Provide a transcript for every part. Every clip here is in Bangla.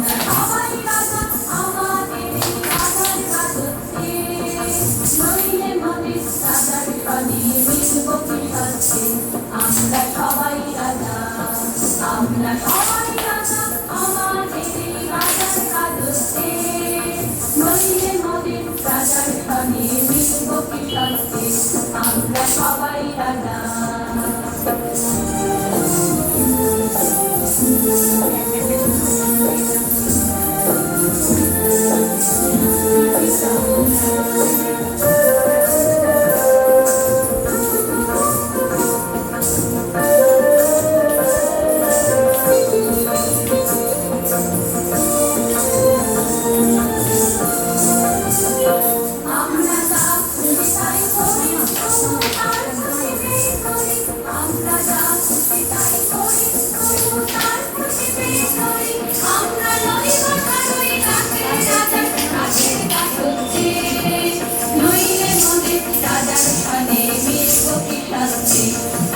সবাই রাজা।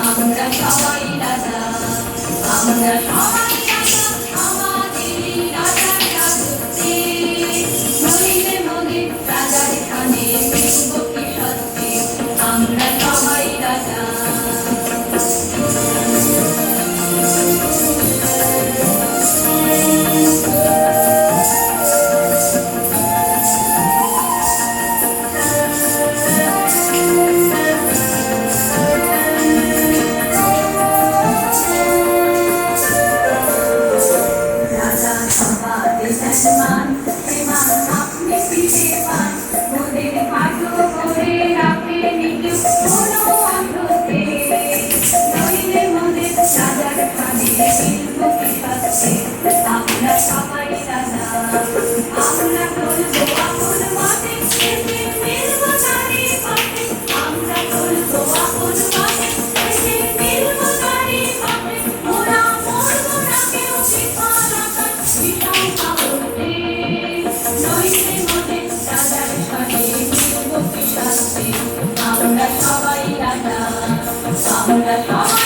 আমরা সবাই রাজা, আমরা সবাই রাজা, আমাদেরই রাজার রাজত্বে। নইলে মনে রাজার খানে মিলব কি সত্যি, আমরা সবাই রাজা। আমরা সবাই রাজা, আমরা বলবো আপন মাঠে এসে মিলবো তারি পাশে, আমরা বলবো আপন মাঠে এসে মিলবো তারি পাশে। মোরা মরবো না কেউ বিফলতা বিটাও পাবতে, নইলে মনে রাজার সাথে মিলবো কি শান্তি। আমরা সবাই রাজা, আমরা সবাই